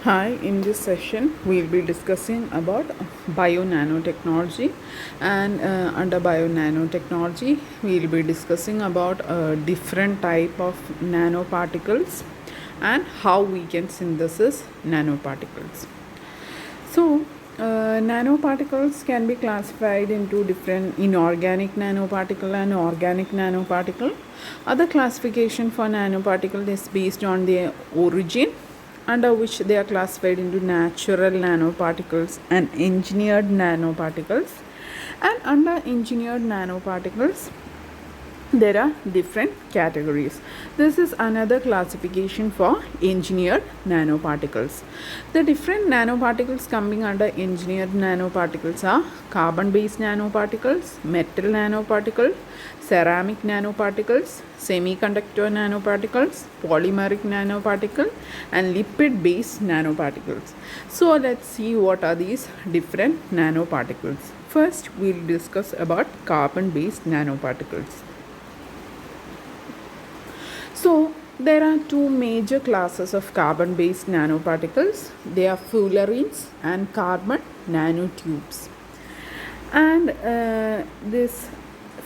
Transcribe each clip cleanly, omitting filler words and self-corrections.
Hi, in this session we'll be discussing about bionanotechnology, and under bionanotechnology we'll be discussing about different type of nanoparticles and how we can synthesize nanoparticles. So, nanoparticles can be classified into different inorganic nanoparticle and organic nanoparticle. Other classification for nanoparticle is based on their origin, under which they are classified into natural nanoparticles and engineered nanoparticles. And under engineered nanoparticles, there are different categories. This is another classification for engineered nanoparticles. The different nanoparticles coming under engineered nanoparticles are carbon based nanoparticles, metal nanoparticles, ceramic nanoparticles, semiconductor nanoparticles, polymeric nanoparticle, and lipid based nanoparticles. So let's see what are these different nanoparticles. First we'll discuss about carbon based nanoparticles. So, there are two major classes of carbon based nanoparticles. They are fullerenes and carbon nanotubes. And these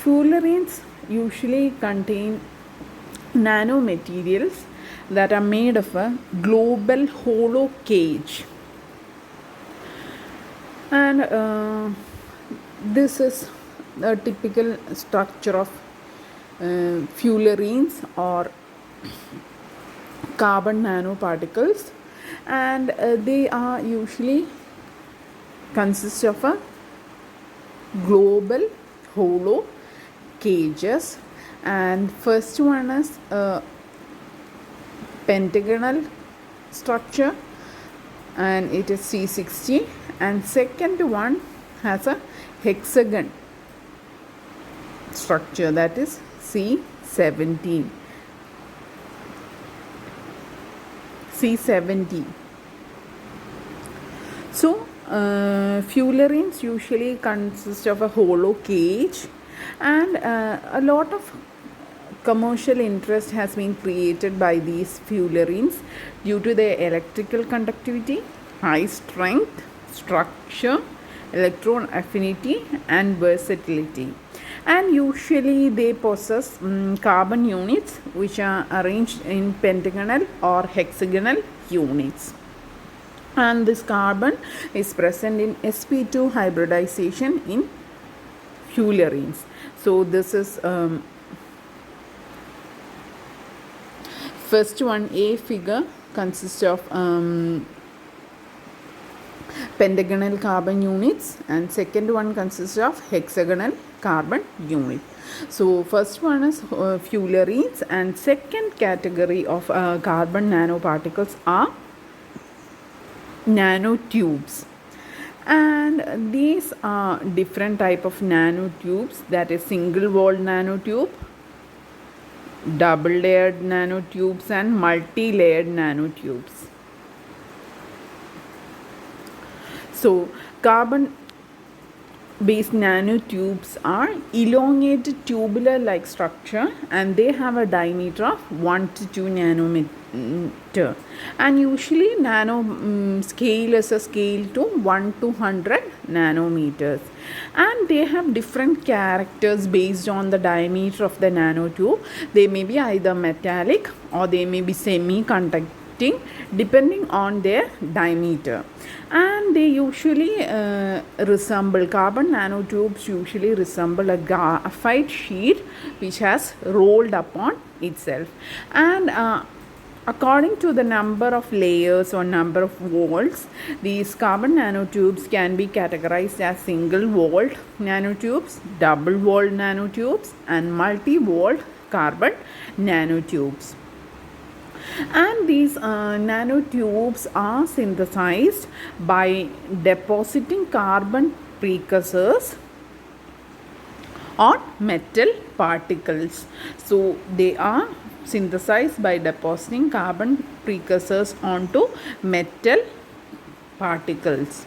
fullerenes usually contain nanomaterials that are made of a global hollow cage. And this is the typical structure of fullerenes or carbon nanoparticles, and they are usually consist of a global hollow cages. And first one is a pentagonal structure and it is C60, and second one has a hexagon structure, that is C17. So, fullerenes usually consist of a hollow cage, and a lot of commercial interest has been created by these fullerenes due to their electrical conductivity, high strength, structure, electron affinity, and versatility. And usually they possess carbon units which are arranged in pentagonal or hexagonal units. And this carbon is present in sp2 hybridization in fullerenes. So this is first one, A figure consists of pentagonal carbon units, and second one consists of hexagonal carbon unit. So first one is fullerenes, and second category of carbon nanoparticles are nanotubes. And these are different type of nanotubes, that is single walled nanotube, double layered nanotubes, and multi-layered nanotubes. So carbon based nanotubes are elongated tubular like structure, and they have a diameter of 1 to 2 nanometer, and usually nano scale is a scale to 1 to 100 nanometers, and they have different characters based on the diameter of the nanotube. They may be either metallic or they may be semiconductor depending on their diameter. And they usually resemble, carbon nanotubes usually resemble a graphite sheet which has rolled upon itself. And according to the number of layers or number of walls, these carbon nanotubes can be categorized as single walled nanotubes, double walled nanotubes, and multi-walled carbon nanotubes. And these nanotubes are synthesized by depositing carbon precursors on metal particles. So they are synthesized by depositing carbon precursors onto metal particles.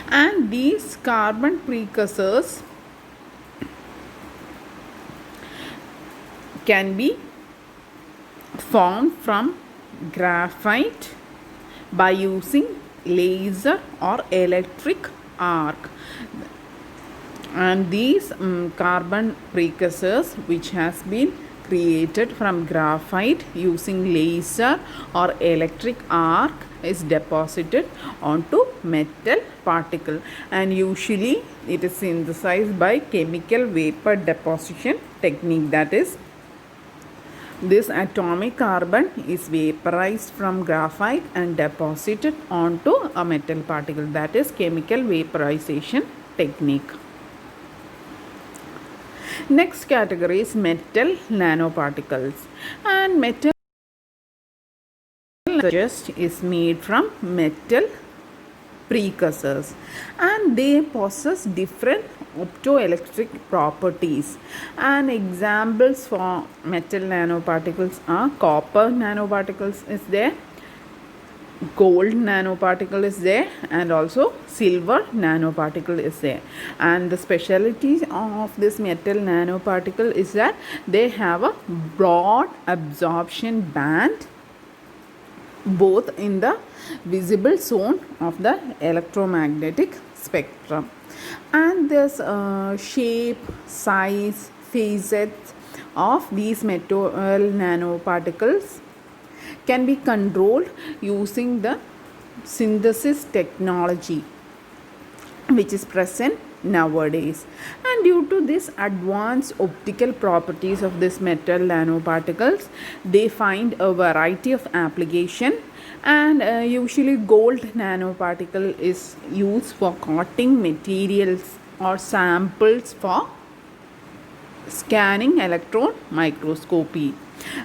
And these carbon precursors can be formed from graphite, by using laser or electric arc. And these carbon precursors which has been created from graphite using laser or electric arc is deposited onto metal particle, and usually it is synthesized by chemical vapor deposition technique. That is, this atomic carbon is vaporized from graphite and deposited onto a metal particle. That is chemical vaporization technique. Next category is metal nanoparticles, and metal just is made from metal precursors, and they possess different optoelectric properties. And examples for metal nanoparticles are copper nanoparticles is there, gold nanoparticle is there, and also silver nanoparticle is there. And the specialty of this metal nanoparticle is that they have a broad absorption band both in the visible zone of the electromagnetic spectrum, and this shape, size, facets of these metal nanoparticles can be controlled using the synthesis technology which is present nowadays. And due to this advanced optical properties of this metal nanoparticles, they find a variety of application. And usually gold nanoparticle is used for coating materials or samples for scanning electron microscopy.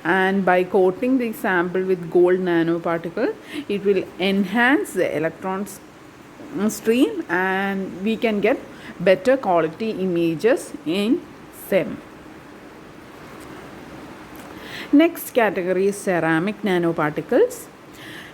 And by coating the sample with gold nanoparticle, it will enhance the electrons stream, and we can get better quality images in SEM. Next category is ceramic nanoparticles.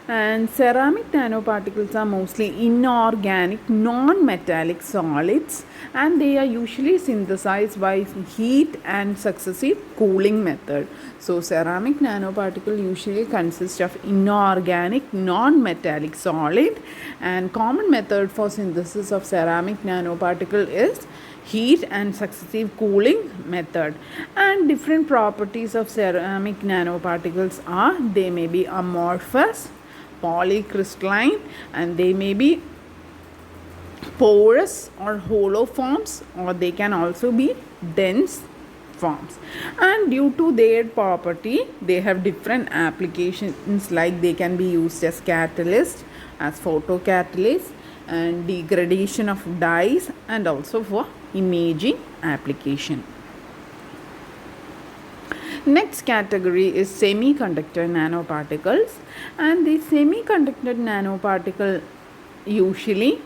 And ceramic nanoparticles are mostly inorganic, non-metallic solids, and they are usually synthesized by heat and successive cooling method. So ceramic nanoparticle usually consists of inorganic, non-metallic solid, and common method for synthesis of ceramic nanoparticle is heat and successive cooling method. And different properties of ceramic nanoparticles are they may be amorphous, polycrystalline, and they may be porous or hollow forms, or they can also be dense forms. And due to their property, they have different applications, like they can be used as catalyst, as photocatalyst, and degradation of dyes, and also for imaging application. Next category is semiconductor nanoparticles, and the semiconductor nanoparticle usually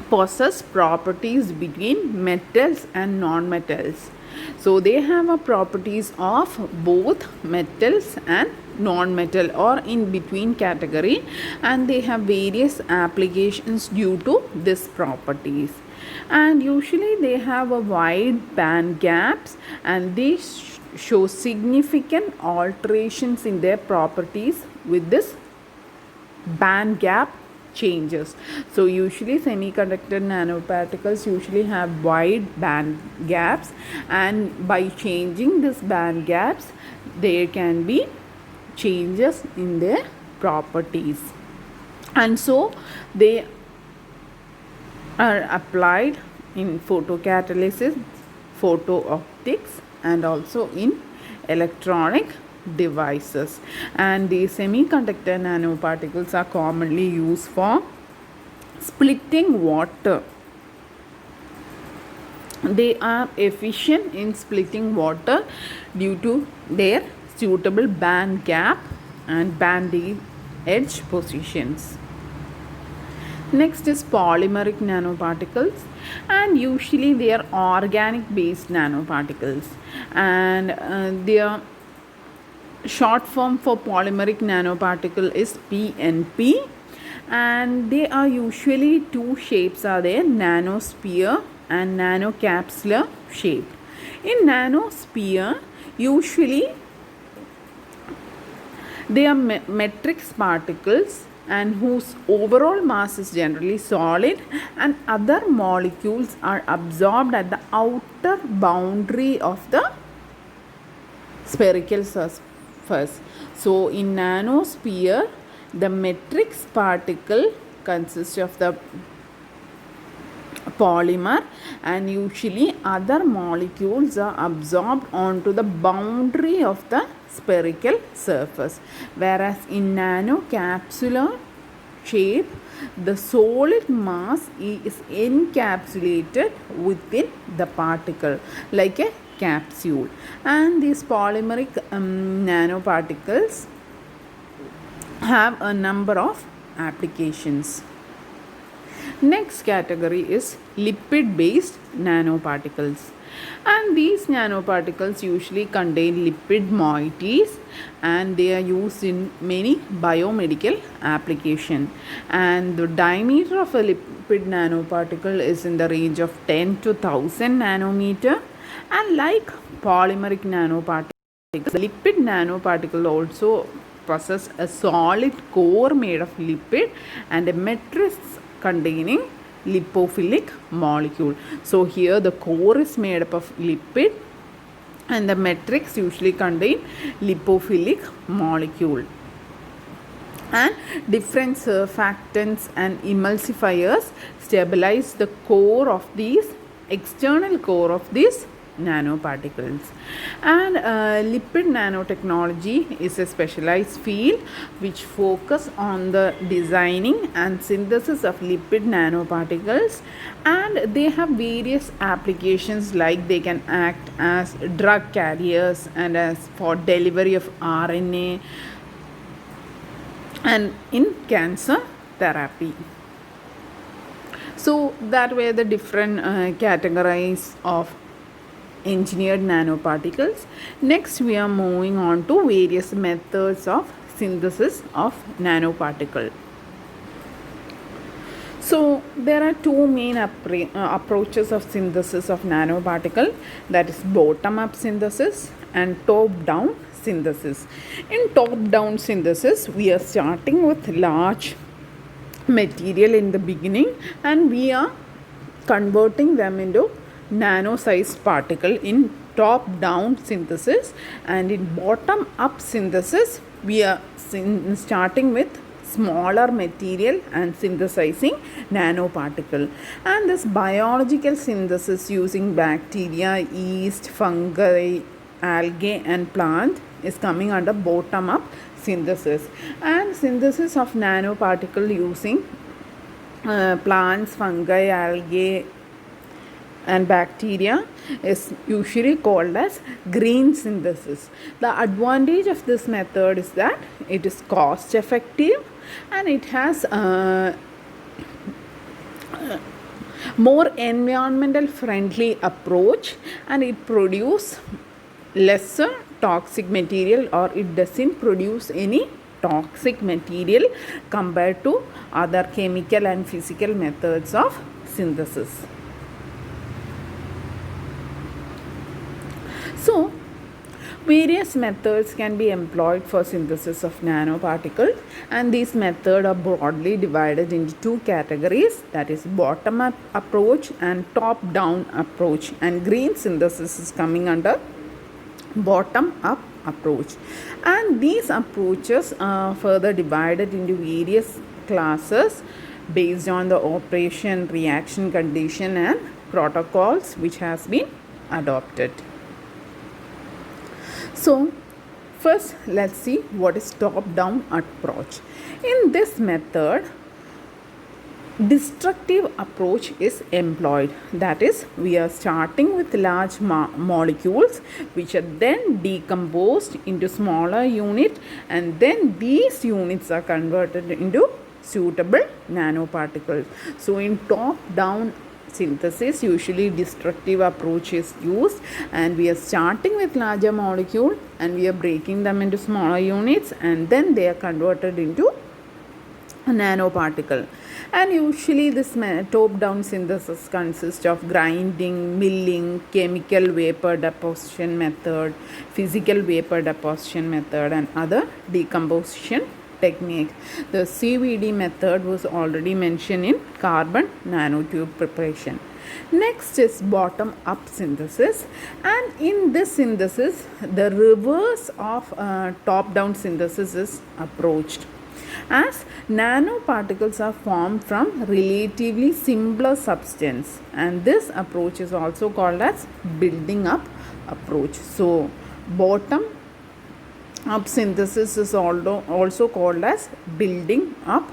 possess properties between metals and non-metals. So they have a properties of both metals and non-metal or in between category, and they have various applications due to these properties. And usually they have a wide band gaps, and they show significant alterations in their properties with this band gap changes. So usually semiconductor nanoparticles usually have wide band gaps, and by changing this band gaps there can be changes in their properties, and so they are applied in photocatalysis, photo optics, and also in electronic devices. And the semiconductor nanoparticles are commonly used for splitting water. They are efficient in splitting water due to their suitable band gap and band edge positions. Next is polymeric nanoparticles, and usually they are organic based nanoparticles, and their short form for polymeric nanoparticle is PNP, and they are usually two shapes are there, nanosphere and nanocapsular shape. In nanosphere usually they are matrix particles and whose overall mass is generally solid, and other molecules are absorbed at the outer boundary of the spherical surface. So in nanosphere, the matrix particle consists of the polymer, and usually other molecules are absorbed onto the boundary of the spherical surface, whereas in nanocapsular shape the solid mass is encapsulated within the particle like a capsule, and these polymeric nanoparticles have a number of applications. Next category is lipid based nanoparticles, and these nanoparticles usually contain lipid moieties, and they are used in many biomedical application, and the diameter of a lipid nanoparticle is in the range of 10 to 1000 nanometer, and like polymeric nanoparticles, the lipid nanoparticle also possess a solid core made of lipid and a matrix containing lipophilic molecule. So here the core is made up of lipid and the matrix usually contain lipophilic molecule, and different surfactants and emulsifiers stabilize the core of these external core of these nanoparticles. And lipid nanotechnology is a specialized field which focus on the designing and synthesis of lipid nanoparticles, and they have various applications, like they can act as drug carriers and as for delivery of RNA and in cancer therapy. So that way the different categories of engineered nanoparticles. Next we are moving on to various methods of synthesis of nanoparticle. So there are two main approaches of synthesis of nanoparticle, that is bottom up synthesis and top down synthesis. In top down synthesis we are starting with large material in the beginning, and we are converting them into nano-sized particle in top-down synthesis, and in bottom-up synthesis we are starting with smaller material and synthesizing nanoparticle. And this biological synthesis using bacteria, yeast, fungi, algae and plant is coming under bottom-up synthesis, and synthesis of nanoparticle using plants, fungi, algae and bacteria is usually called as green synthesis. The advantage of this method is that it is cost effective and it has more environmental friendly approach, and it produces lesser toxic material, or it doesn't produce any toxic material compared to other chemical and physical methods of synthesis. So, various methods can be employed for synthesis of nanoparticles, and these methods are broadly divided into two categories, that is bottom-up approach and top-down approach, and green synthesis is coming under bottom-up approach. And these approaches are further divided into various classes based on the operation, reaction condition and protocols which has been adopted. So first let's see what is top-down approach. In this method, destructive approach is employed, that is we are starting with large molecules which are then decomposed into smaller units, and then these units are converted into suitable nanoparticles. So in top-down synthesis usually destructive approach is used, and we are starting with larger molecule and we are breaking them into smaller units, and then they are converted into a nanoparticle. And usually this top-down synthesis consists of grinding, milling, chemical vapor deposition method, physical vapor deposition method and other decomposition technique. The CVD method was already mentioned in carbon nanotube preparation. Next is bottom up synthesis, and in this synthesis the reverse of top down synthesis is approached, as nanoparticles are formed from relatively simpler substance, and this approach is also called as building up approach. So bottom up synthesis is also called as building up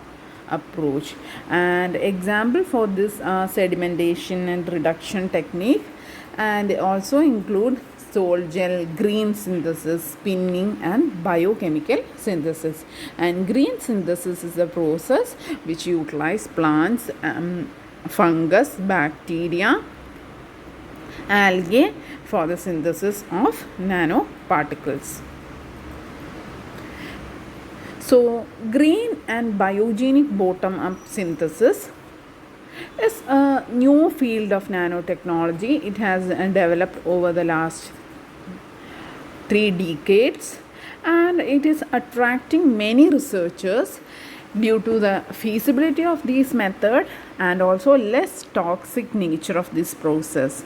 approach, and example for this sedimentation and reduction technique, and also include sol gel, green synthesis, spinning, and biochemical synthesis. And green synthesis is a process which utilizes plants, fungus, bacteria, algae for the synthesis of nanoparticles. So green and biogenic bottom up synthesis is a new field of nanotechnology. It has developed over the last 3 decades, and it is attracting many researchers due to the feasibility of this method and also less toxic nature of this process.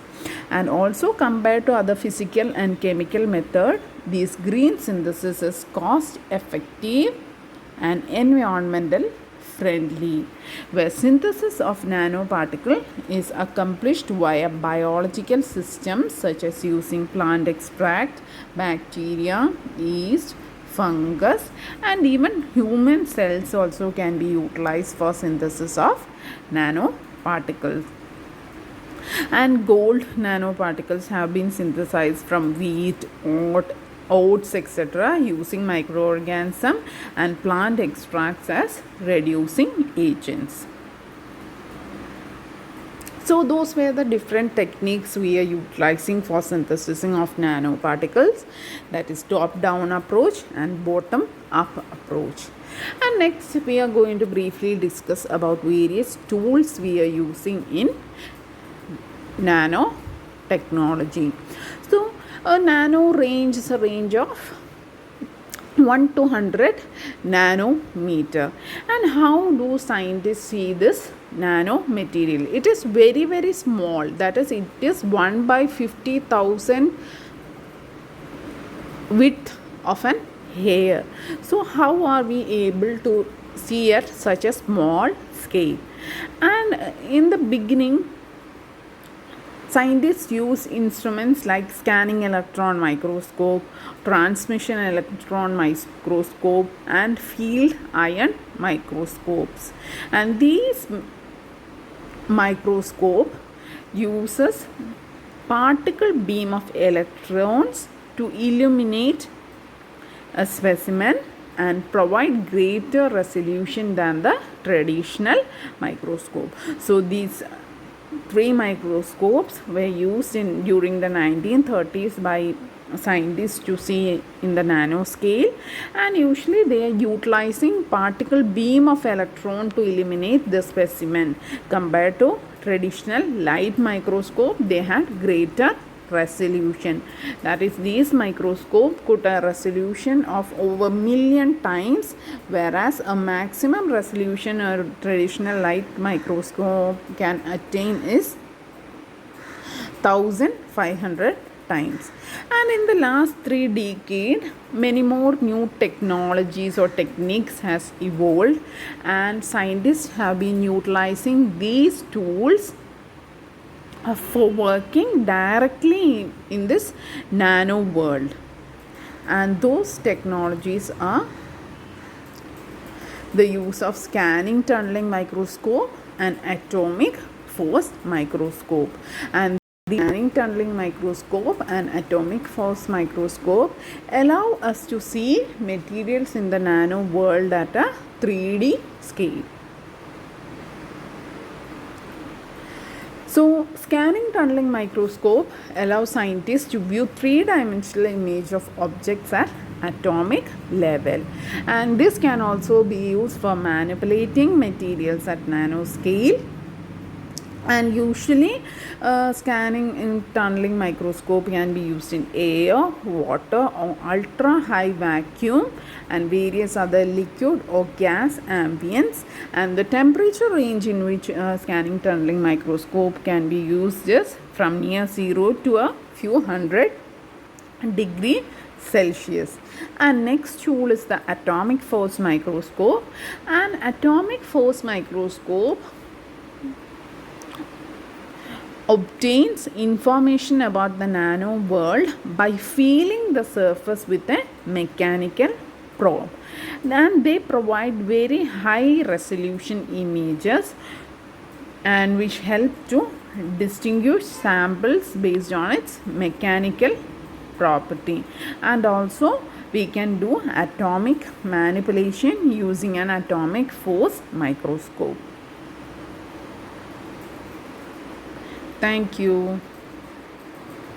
And also compared to other physical and chemical method, this green synthesis is cost effective and environmental friendly, where synthesis of nanoparticle is accomplished via biological systems such as using plant extract, bacteria, yeast, fungus, and even human cells also can be utilized for synthesis of nanoparticles. And gold nanoparticles have been synthesized from wheat, oats, etc., using microorganisms and plant extracts as reducing agents. So those were the different techniques we are utilizing for synthesizing of nanoparticles, that is top down approach and bottom up approach. And next we are going to briefly discuss about various tools we are using in nanotechnology. So a nano range is a range of 1 to 100 nanometer. And how do scientists see this nano material? It is very, very small, that is, it is 1 by 50,000 width of an hair. So how are we able to see at such a small scale? And in the beginning, scientists use instruments like scanning electron microscope, transmission electron microscope, and field ion microscopes. And these microscope uses particle beam of electrons to illuminate a specimen and provide greater resolution than the traditional microscope. So these 3 microscopes were used during the 1930s by scientists to see in the nanoscale, and usually they are utilizing particle beam of electron to illuminate the specimen. Compared to traditional light microscope, they had greater resolution. That is, these microscope could a resolution of over million times, whereas a maximum resolution a traditional light microscope can attain is 1500 times. And in the last 3 decades, many more new technologies or techniques has evolved, and scientists have been utilizing these tools for working directly in this nano world. And those technologies are the use of scanning tunneling microscope and atomic force microscope. And the scanning tunneling microscope and atomic force microscope allow us to see materials in the nano world at a 3D scale. So scanning tunneling microscope allows scientists to view 3-dimensional image of objects at atomic level, and this can also be used for manipulating materials at nanoscale And usually scanning in tunneling microscope can be used in air, water, or ultra high vacuum and various other liquid or gas ambience. And the temperature range in which scanning tunneling microscope can be used is from near zero to a few hundred degree Celsius. And next tool is the atomic force microscope. An atomic force microscope obtains information about the nano world by feeling the surface with a mechanical probe, and they provide very high resolution images and which help to distinguish samples based on its mechanical property. And also we can do atomic manipulation using an atomic force microscope. Thank you.